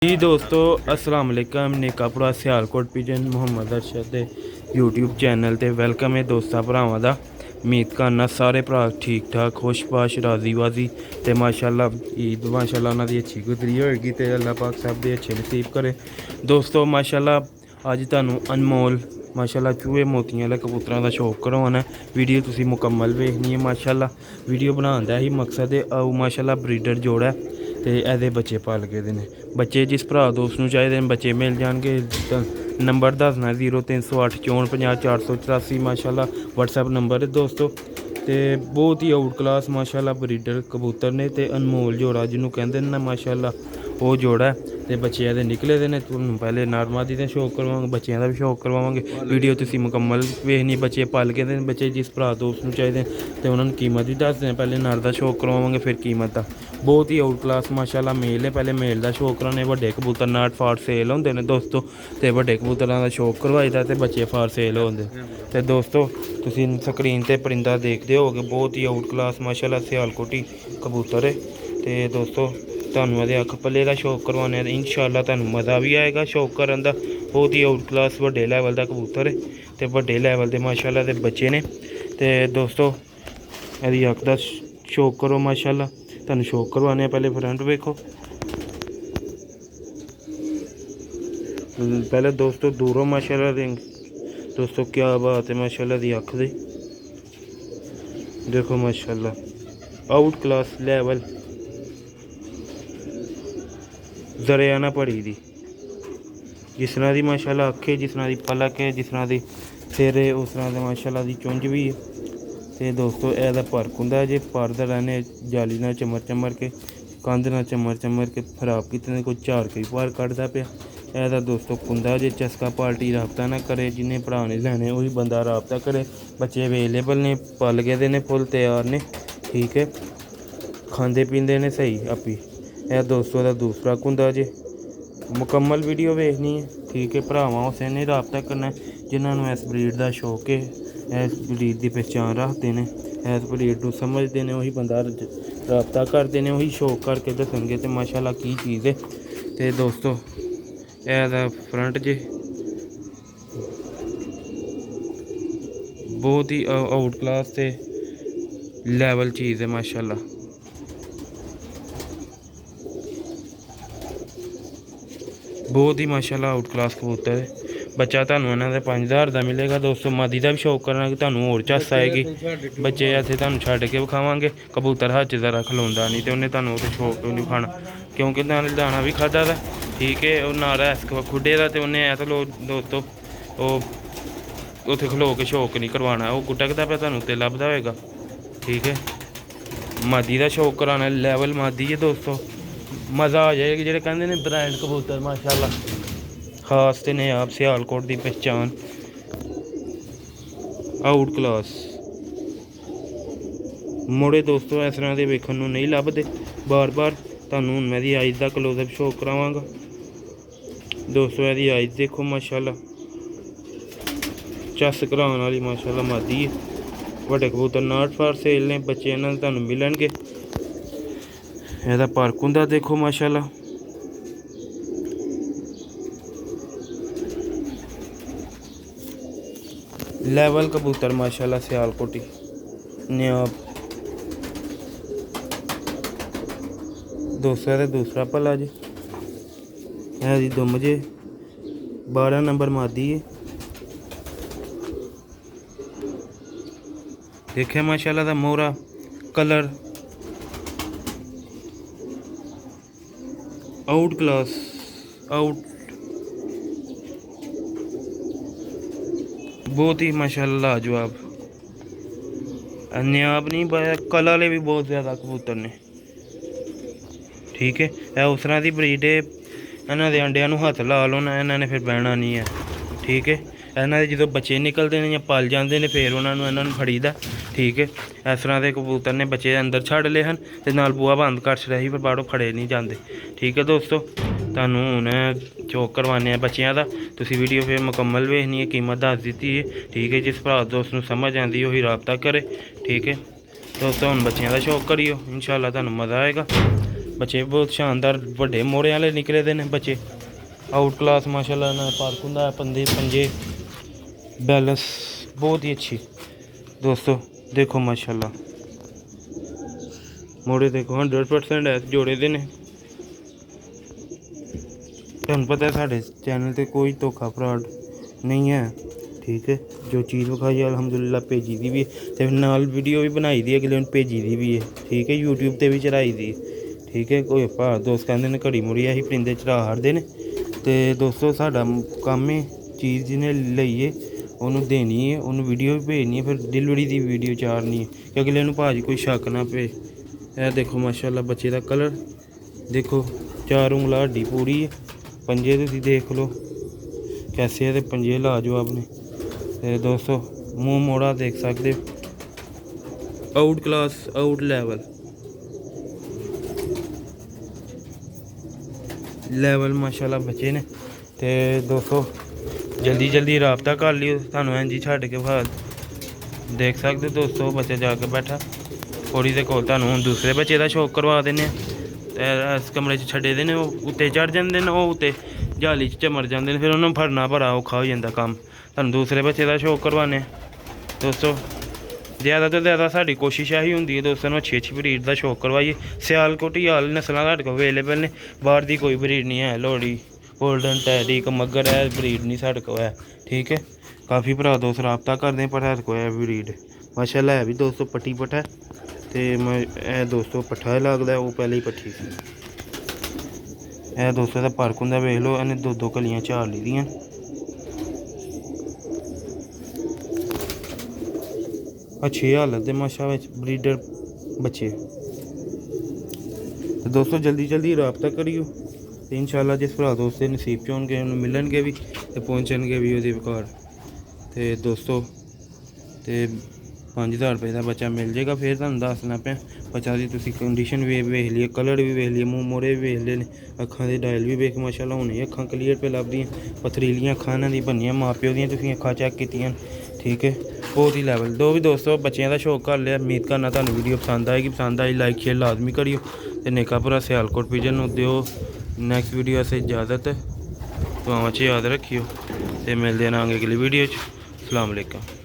जी दोस्तों अस्सलाम वालेकुम नेकापुरा सियालकोट पिजन मुहम्मद अरशद दे यूट्यूब चैनल ते वेलकम है दोस्तां भरावां दा। उम्मीद करना सारे भरा ठीक ठाक खुशबाश राजी बाजी ते माशाल्लाह ईद माशाल्लाह उन्हां दी अच्छी गुजरी होएगी ते अल्लाह पाक सब दे अच्छे नसीब करे। दोस्तों माशाल्लाह अज तुहानूं अनमोल माशाल्लाह चूहे मोतियां आह्ले कबूतरां दा शौक करवाना वीडियो तुसीं मुकम्मल वेखनी है। माशाल्लाह वीडियो बनाने दा ही मकसद है आओ माशाल्लाह ब्रीडर जोड़ा है ਤੇ ਇਹਦੇ ਬੱਚੇ ਪਾਲ ਕੇ ਦੇ ਨੇ। ਬੱਚੇ ਜਿਸ ਭਰਾ ਦੋਸਤ ਨੂੰ ਚਾਹੀਦੇ ਨੇ ਬੱਚੇ ਮਿਲ ਜਾਣਗੇ। ਨੰਬਰ ਦੱਸਣਾ 0308 64 50 484 ਮਾਸ਼ਾਅੱਲਾ WhatsApp ਨੰਬਰ ਹੈ ਦੋਸਤੋ। ਤੇ ਬਹੁਤ ਹੀ ਆਊਟ ਕਲਾਸ ਮਾਸ਼ਾਅੱਲਾ ਬਰੀਡਰ ਕਬੂਤਰ ਨੇ ਤੇ ਅਨਮੋਲ ਜੋੜਾ ਜਿਹਨੂੰ ਕਹਿੰਦੇ ਨੇ ਨਾ ਮਾਸ਼ਾਅੱਲਾ ਉਹ ਜੋੜਾ ਤੇ ਬੱਚੇ ਇਹਦੇ ਨਿਕਲੇ ਦੇ ਨੇ। ਤੁਹਾਨੂੰ ਪਹਿਲੇ ਨਾਰਮਾਦੀ ਦਾ ਸ਼ੌਕ ਕਰਵਾਵਾਂਗੇ ਬੱਚਿਆਂ ਦਾ ਵੀ ਸ਼ੌਕ ਕਰਵਾਵਾਂਗੇ। ਵੀਡੀਓ ਤੁਸੀਂ ਮੁਕੰਮਲ ਵੇਖਣੀ ਬੱਚੇ ਪਾਲ ਕੇ ਦੇ ਬੱਚੇ ਜਿਸ ਭਰਾ ਦੋਸਤ ਨੂੰ ਚਾਹੀਦੇ ਤੇ ਉਹਨਾਂ ਨੂੰ ਕੀਮਤ ਵੀ ਦੱਸਦੇ ਨੇ। ਪਹਿਲੇ ਨਰ ਦਾ ਸ਼ੌਕ ਕਰਵਾਵਾਂਗੇ ਫਿਰ ਕੀਮਤ ਦਾ। ਬਹੁਤ ਹੀ ਆਊਟ ਕਲਾਸ ਮਾਸ਼ਾਅੱਲਾ ਮੇਲ ਨੇ। ਪਹਿਲੇ ਮੇਲ ਦਾ ਸ਼ੌਕ ਕਰਾਉਣੇ ਵੱਡੇ ਕਬੂਤਰ ਨਾਟ ਫਾਰ ਸੇਲ ਹੁੰਦੇ ਨੇ ਦੋਸਤੋ ਤੇ ਵੱਡੇ ਕਬੂਤਰਾਂ ਦਾ ਸ਼ੌਕ ਕਰਵਾਈਦਾ ਤੇ ਬੱਚੇ ਫਾਰ ਸੇਲ ਹੁੰਦੇ ਤੇ ਦੋਸਤੋ ਤੁਸੀਂ ਸਕਰੀਨ ਤੇ ਪਰਿੰਦਾ ਦੇਖਦੇ ਹੋਗੇ ਬਹੁਤ ਹੀ ਆਊਟ ਕਲਾਸ ਮਾਸ਼ਾਅੱਲਾ ਸਿਆਲਕੋਟੀ ਕਬੂਤਰ ਹੈ। ਤੇ ਦੋਸਤੋ ਤੁਹਾਨੂੰ ਇਹਦੇ ਅੱਖ ਪੱਲੇ ਦਾ ਸ਼ੌਕ ਕਰਵਾਉਣੇ ਇੰਸ਼ਾਅੱਲਾ ਤੁਹਾਨੂੰ ਮਜ਼ਾ ਵੀ ਆਏਗਾ ਸ਼ੌਕ ਕਰਨ ਦਾ। ਬਹੁਤ ਹੀ ਆਊਟ ਕਲਾਸ ਵੱਡੇ ਲੈਵਲ ਦਾ ਕਬੂਤਰ ਹੈ ਤੇ ਵੱਡੇ ਲੈਵਲ ਦੇ ਮਾਸ਼ਾਅੱਲਾ ਦੇ ਬੱਚੇ ਨੇ। ਤੇ ਦੋਸਤੋ ਇਹਦੀ ਅੱਖ ਦਾ ਸ਼ੌਕ ਕਰੋ ਮਾਸ਼ਾਅੱਲਾ ਤੁਹਾਨੂੰ ਸ਼ੌਕ ਕਰਵਾਉਣੇ ਪਹਿਲੇ ਫਰੰਟ ਵੇਖੋ। पहले दोस्तों दूरों माशाल्लाह रिंग दोस्तों क्या बात है माशाल्लाह दी अख दी देखो माशाल्लाह आउट क्लास लेवल जरियाना पड़ी दी जिस तरह दी माशाल्लाह अख है जिस तरह दी पलक है जिस तरह दी सिर है उस तरह दी माशाल्लाह दी चुंझ भी है। तो दोस्तों ਇਹਦਾ फर्क ਹੁੰਦਾ जे परदा रहने जाली ना चमर चमर के कंध ना चमर चमर के खराब कितने को झाड़ के बाहर कढ़दा पिया। ਇਹਦਾ ਦੋਸਤੋ ਕੁੰਦਾ ਜੇ ਚਸਕਾ ਪਾਰਟੀ ਰਾਬਤਾ ਨਾ ਕਰੇ ਜਿਹਨੇ ਭਰਾ ਨੇ ਲੈਣੇ ਉਹੀ ਬੰਦਾ ਰਾਬਤਾ ਕਰੇ। ਬੱਚੇ ਅਵੇਲੇਬਲ ਨੇ ਪਲ ਗਏ ਦੇ ਨੇ ਫੁੱਲ ਤਿਆਰ ਨੇ ਠੀਕ ਹੈ ਖਾਂਦੇ ਪੀਂਦੇ ਨੇ ਸਹੀ ਆਪੀ। ਇਹ ਦੋਸਤੋ ਦਾ ਦੂਸਰਾ ਕੁੰਦਾ ਜੇ ਮੁਕੰਮਲ ਵੀਡੀਓ ਵੇਖਣੀ ਹੈ ਠੀਕ ਹੈ। ਭਰਾਵਾਂ ਉਸੇ ਨੇ ਰਾਬਤਾ ਕਰਨਾ ਜਿਨ੍ਹਾਂ ਨੂੰ ਇਸ ਬਰੀਡ ਦਾ ਸ਼ੌਕ ਹੈ ਇਸ ਬਰੀਡ ਦੀ ਪਹਿਚਾਣ ਰੱਖਦੇ ਨੇ ਇਸ ਬਰੀਡ ਨੂੰ ਸਮਝਦੇ ਨੇ ਉਹੀ ਬੰਦਾ ਰਾਬਤਾ ਕਰਦੇ ਨੇ ਉਹੀ ਸ਼ੌਕ ਕਰਕੇ ਦੱਸਣਗੇ ਤੇ ਮਾਸ਼ਾਅੱਲਾ ਕੀ ਚੀਜ਼ ਹੈ। ਤੇ ਦੋਸਤੋ ਇਹਦਾ ਫਰੰਟ ਜੇ ਬਹੁਤ ਹੀ ਆਊਟ ਕਲਾਸ ਤੇ ਲੈਵਲ ਚੀਜ਼ ਹੈ ਮਾਸ਼ਾਅੱਲਾ। ਬਹੁਤ ਹੀ ਮਾਸ਼ਾਅੱਲਾ ਆਊਟ ਕਲਾਸ ਕਬੂਤਰ ਹੈ। ਬੱਚਾ ਤੁਹਾਨੂੰ ਇਹਨਾਂ ਦੇ 5000 ਦਾ ਮਿਲੇਗਾ ਦੋਸਤੋ। ਮਾਦੀ ਦਾ ਵੀ ਸ਼ੌਕ ਕਰਨਾ ਕਿ ਤੁਹਾਨੂੰ ਹੋਰ ਝੱਸ ਆਏਗੀ। ਬੱਚੇ ਇੱਥੇ ਤੁਹਾਨੂੰ ਛੱਡ ਕੇ ਵਿਖਾਵਾਂਗੇ ਕਬੂਤਰ ਹੱਥ 'ਚ ਜ਼ਰਾ ਖਲੋਂਦਾ ਨਹੀਂ ਤੇ ਉਹਨੇ ਤੁਹਾਨੂੰ ਉਹਦੇ ਸ਼ੌਕ ਨਹੀਂ ਖਾਣਾ ਕਿਉਂਕਿ ਨਾਲ ਦਾਣਾ ਵੀ ਖਾਧਾ ਦਾ ਠੀਕ ਹੈ। ਉਹ ਨਾਲ ਐਸ ਖੁੱਡੇ ਦਾ ਤੇ ਉਹਨੇ ਐ ਤਾਂ ਲੋ ਦੋਸਤੋ ਉਹ ਉੱਥੇ ਖਲੋ ਕੇ ਸ਼ੌਕ ਨਹੀਂ ਕਰਵਾਉਣਾ ਉਹ ਗੁੱਟਕਦਾ ਪਿਆ ਤੁਹਾਨੂੰ ਉੱਤੇ ਲੱਭਦਾ ਹੋਏਗਾ ਠੀਕ ਹੈ। ਮਾਦੀ ਦਾ ਸ਼ੌਕ ਕਰਾਉਣਾ ਲੈਵਲ ਮਾਦੀ ਹੈ ਦੋਸਤੋ ਮਜ਼ਾ ਆ ਜਾਏਗਾ। ਜਿਹੜੇ ਕਹਿੰਦੇ ਨੇ ਬ੍ਰਾਂਡ ਕਬੂਤਰ ਮਾਸ਼ਾਅੱਲਾ ਖਾਸ ਤੇ ਨੇ ਆਪ ਸਿਆਲਕੋਟ ਦੀ ਪਹਿਚਾਣ ਆਊਟ ਕਲਾਸ ਮੋੜੇ ਦੋਸਤੋ ਇਸ ਤਰ੍ਹਾਂ ਦੇ ਵੇਖਣ ਨੂੰ ਨਹੀਂ ਲੱਭਦੇ ਬਾਰ ਬਾਰ। ਤੁਹਾਨੂੰ ਹੁਣ ਮੈਂ ਇਹਦੀ ਆਈਜ਼ ਦਾ ਕਲੋਜ਼ਅਪ ਸ਼ੌਕ ਕਰਾਵਾਂਗਾ ਦੋਸਤੋ। ਇਹਦੀ ਆਈਜ਼ ਦੇਖੋ ਮਾਸ਼ਾਅੱਲਾ ਚੱਸ ਕਰਾਉਣ ਵਾਲੀ ਮਾਸ਼ਾਅੱਲਾ ਮਾਦੀ ਹੈ। ਵੱਡੇ ਕਬੂਤਰ ਨਾਟ ਫਾਰ ਸੇਲ ਨੇ ਬੱਚੇ ਇਹਨਾਂ ਦੇ ਤੁਹਾਨੂੰ ਮਿਲਣਗੇ। ਇਹਦਾ ਪਰਕ ਹੁੰਦਾ ਦੇਖੋ ਮਾਸ਼ਾਅੱਲਾ ਲੈਵਲ ਕਬੂਤਰ ਮਾਸ਼ਾਅੱਲਾ ਸਿਆਲਕੋਟੀ ਨਿਆਬ ਦੋਸਤੋ ਇਹਦਾ ਦੂਸਰਾ ਭਲਾ ਜੀ ਇਹ ਜੀ ਦੁੰਮ ਜੇ 12 ਨੰਬਰ ਮਾਦੀ ਹੈ ਦੇਖਿਆ ਮਾਸ਼ਾਅੱਲਾ ਦਾ ਮੋਹਰਾ ਕਲਰ ਆਊਟ ਕਲਾਸ ਆਊਟ बहुत ही माशाल्लाह लाजवाब अन्याब नहीं पाया कल वाले भी बहुत ज़्यादा कबूतर ने ठीक है। यह उस तरह की ब्रीड है इन्हों के अंडिया हथ ला लो ना इन्होंने फिर बहना नहीं है ठीक है। इन्हों के जो बच्चे निकलते हैं या पल जाते हैं फिर उन्होंने फड़ीदा ठीक है। इस तरह के कबूतर ने बच्चे अंदर छड़ ले हैं तो नाल बूहा बंद कर छड़ा ही पर बाहरों फड़े नहीं जाते ठीक है दोस्तों। ਤੁਹਾਨੂੰ ਹੁਣ ਚੌਕ ਕਰਵਾਉਂਦੇ ਆ ਬੱਚਿਆਂ ਦਾ ਤੁਸੀਂ ਵੀਡੀਓ ਫਿਰ ਮੁਕੰਮਲ ਵੇਖਣੀ ਹੈ ਕੀਮਤ ਦੱਸ ਦਿੱਤੀ ਹੈ ਠੀਕ ਹੈ। ਜਿਸ ਭਰਾ ਦੋਸਤ ਨੂੰ ਸਮਝ ਆਉਂਦੀ ਉਹੀ ਰਾਬਤਾ ਕਰੇ ਠੀਕ ਹੈ ਦੋਸਤੋ। ਹੁਣ ਬੱਚਿਆਂ ਦਾ ਸ਼ੌਕ ਕਰਿਓ ਇੰਸ਼ਾਅੱਲਾ ਤੁਹਾਨੂੰ ਮਜ਼ਾ ਆਏਗਾ। बच्चे बहुत शानदार बड़े मोड़े वाले निकले दे ने बच्चे आउट क्लास माशाल्लाह ना पार्क होंदा पंजे पंजे बैलेंस बहुत ही अच्छी दोस्तों देखो माशाल्लाह मोड़े देखो 100% है जोड़े दे ने तुहानू पता है साढ़े चैनल ते कोई धोखा फ्रॉड नहीं है ठीक है जो चीज़ विखाई अलहमदुलिल्लाह भेजी दी भी ते नाल वीडियो भी बनाई दी अगले भेजी दी भी है ठीक है यूट्यूब ते भी चढ़ाई दी ठीक है कोई भा दोस्त कहते ने घड़ी मुड़ी असीं परिंदे चढ़ा छड़दे ने ते दोस्तों साडा कम्म है चीज़ जिन्हें लईए उन्होंने देनी है उन्होंने वीडियो भी भेजनी है फिर डिलीवरी की वीडियो चारनी है कि अगले नूं भाजी कोई शक ना पे यह देखो माशाल्लाह बच्चे का कलर देखो 4 उंगला हड्डी पूरी है पंजे तुसीं देख लो कैसे है पंजे लाजवाब ने ते दोस्तों मूँह मोड़ा देख सकते आउट क्लास आउट लेवल माशाल्लाह बच्चे ने ते दोस्तों जल्दी जल्दी राबता कर लियो थानू इंज ही छड्ड के बाहर देख सकते दोस्तों बच्चा जाके बैठा थोड़ी दे कोल थानू हुण दूसरे बच्चे का शौक करवा देने इस कमरे च छड्डे दे ने उत्ते चढ़ जांदे ने उत्ते जाली च मर जाते हैं फिर उन्होंने फड़ना बड़ा औखा हो जाता कम तुहानू दूसरे बच्चे का शौक करवाने दोस्तों ज़्यादा तो ज़्यादा साड़ी कोशिश यही होंगी है दोस्तों अच्छी अच्छी ब्रीड का शौक करवाइए सियालकोट हाल नस्लां साढ़े को अवेलेबल ने बाहर की कोई ब्रीड नहीं है लोहड़ी गोल्डन टैरिक मगर है ब्रीड नहीं साढ़े को है ठीक है काफ़ी भरा दोस्त रबता करते पर साढ़े को है ब्रीड माशाल्लाह है भी दोस्तों पट्टी पट्ठा तो मैं दोस्तों पट्ठा लगता है वो पहले ही पट्ठी सी दोस्तों का फर्क होंगे वेख लो इन्हें 2-2 कलियां झाड़ ली दियां अच्छी हालत है माशा ब्रीडर बच्चे दोस्तों जल्दी जल्दी रबता करियो तो इंशाल्लाह जिस भरा दोस्त नसीब च होणगे उन्हें मिलणगे भी तो पहुँचणगे भी वो घर तो दोस्तों तो 5000 रुपये का बच्चा मिल जाएगा फिर तुहानू दसना पे बच्चा की तुसीं कंडीशन भी वेख ली कलर भी वेख लिए मूँह मोड़े भी वेख लिए अखां के डायल भी वेख माशाल्लाह हुणे अखां क्लीयर पे लभदियां पथरीलियां अखां इन्हां दी बनियां माँ प्यो दियां तुसीं अखां चैक कीतियां ठीक है बहुत ही लैवल दो भी दोस्तों बच्चों का शौक कर लिया उम्मीद करना तुहानू वीडियो पसंद आएगी पसंद आई लाइक शेयर लाजमी करियो तो नेका भरा सियालकोट पिजन दिओ नैक्सट वीडियो से इजाज़त दुआवां च याद रखियो तो मिलते हैं अगली वीडियो च अस्सलाम वालेकुम।